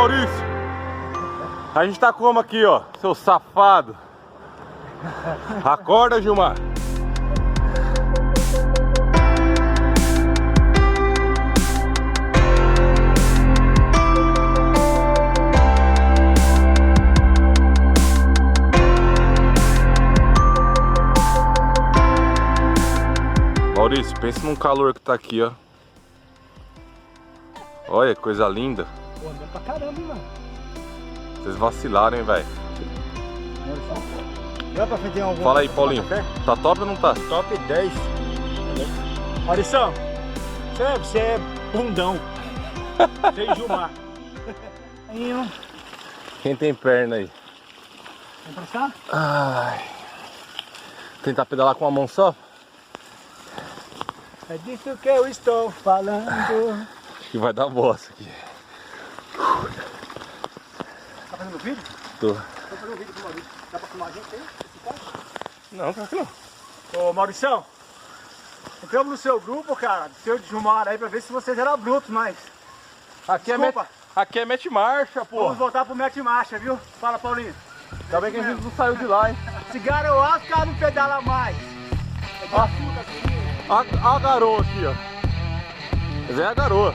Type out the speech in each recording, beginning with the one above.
Maurício. A gente tá como aqui, ó, seu safado. Acorda, Gilmar. Maurício, pensa num calor que tá aqui, ó. Olha, coisa linda. Pô, anda pra caramba, hein, mano. Vocês vacilaram, hein, velho. Dá pra fazer alguma... Fala aí, Paulinho. Tá top ou não tá? Top 10. Maurição, você é bundão. Sem Gilmar. Aí, ó. Quem tem perna aí? Vem pra cá? Ai. Tentar pedalar com uma mão só? É disso que eu estou falando. Acho que vai dar bosta aqui. Tá fazendo vídeo? Tô. Tô fazendo vídeo com o Maurício. Dá pra filmar a gente aí? Não, claro que não. Ô, Maurição, entramos no seu grupo, cara, do seu Gilmar aí, pra ver se vocês eram brutos, mas... Aqui é mete marcha, pô. Vamos voltar pro mete marcha, viu? Fala, Paulinho. Ainda bem que a gente não saiu de lá, hein? Se garoar, os caras não pedalam mais. Ó a garoa aqui, ó. Mas é a garoa.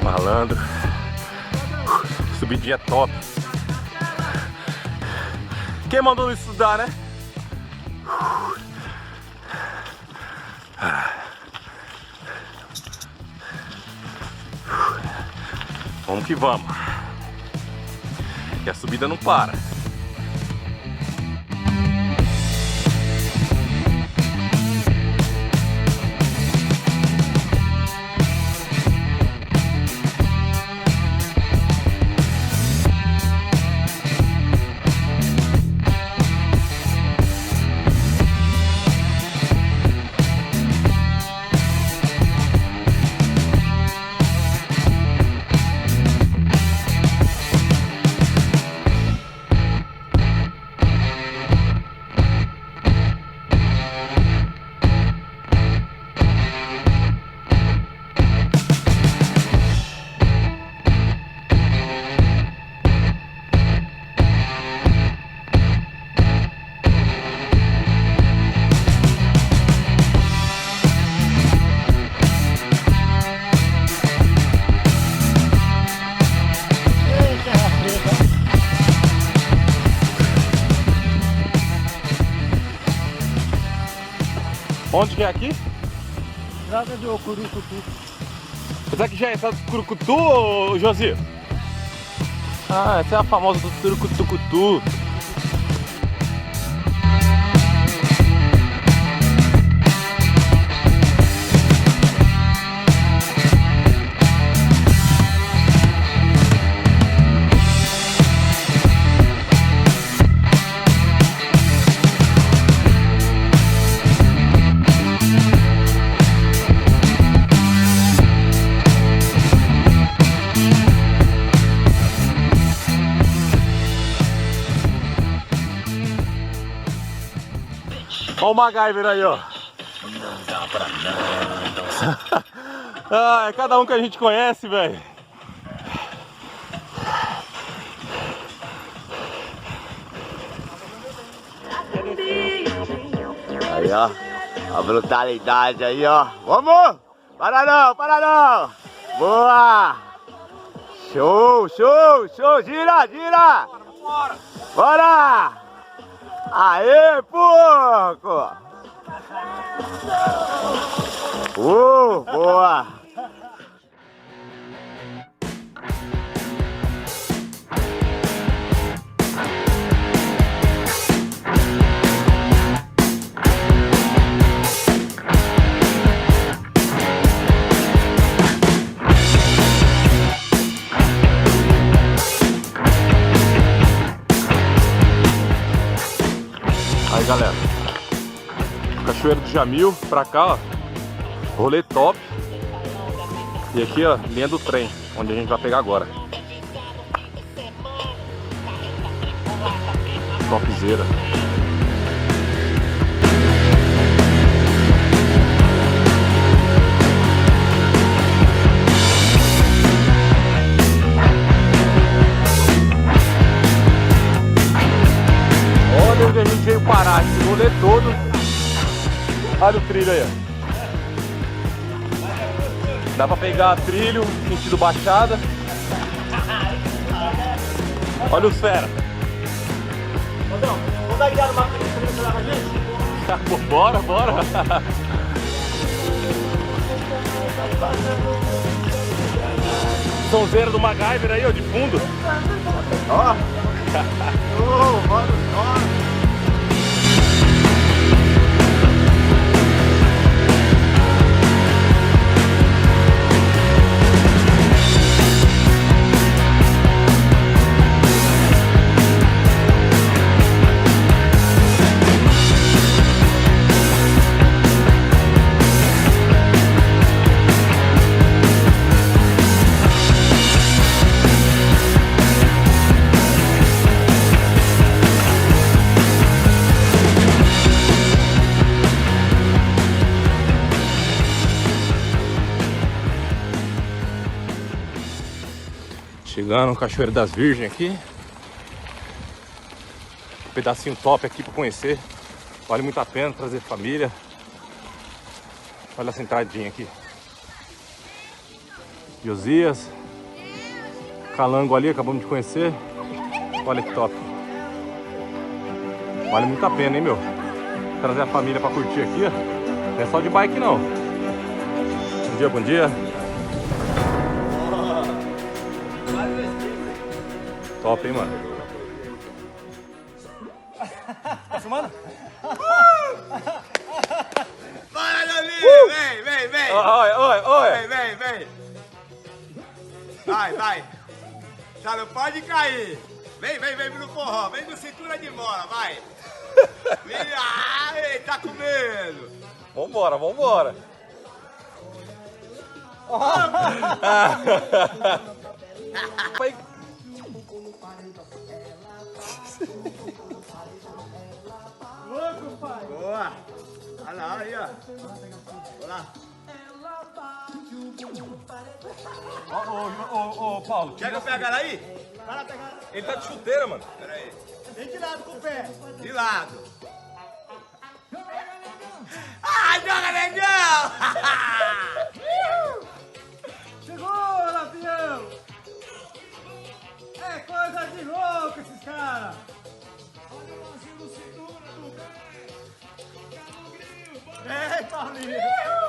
Malandro. Subidinha top. Quem mandou não estudar, né? Vamos que vamos. E a subida não para. Onde que é aqui? Estrada do Curucutu. Será que já é estrada do Curucutu, ô Josi? Ah, essa é a famosa do Curucutu. Olha o MacGyver aí, ó. Não dá pra não. Ah, é cada um que a gente conhece, velho. Aí, ó. A brutalidade aí, ó. Vamos! Para não, para não! Boa! Show, show, show! Gira, gira! Bora! Bora! Aê, porco! Boa! Aí, galera, Cachoeira do Jamil, pra cá, ó, rolê top. E aqui, ó, linha do trem, onde a gente vai pegar agora. Topzera. Olha onde a gente veio parar, esse rolê todo. Olha o trilho aí, ó. Dá pra pegar trilho, sentido baixada. Olha os fera. Vamos dar guiada no mapa pra você levar a gente? Bora, bora. Sonzeira do MacGyver aí, ó, de fundo. Ó. Chegando no Cachoeira das Virgens aqui. Um pedacinho top aqui pra conhecer. Vale muito a pena trazer família. Olha essa entradinha aqui. Josias. Calango ali, acabamos de conhecer. Olha que top. Vale muito a pena, hein, meu? Trazer a família pra curtir aqui, ó. Não é só de bike, não. Bom dia, bom dia. Top, hein, mano? Tá filmando? Bora, Davi! Vem! Oi! Vem! Vai! Já não pode cair! Vem no forró, vem no cintura de mola, vai! Ai, tá com medo! Vambora! Vai. Louco, pai! Boa! Olha lá, aí, ó! Olha lá! Ô, Paulo, Quer que eu pegue ela aí? Vai pegar. ele tá de chuteira, mano. Pera aí. Vem de lado com o pé. De lado. Ah, joga legal! Segura, lampião! É coisa de louco esses caras! Olha o vazio do cintura do bem! Ei, Paulinho!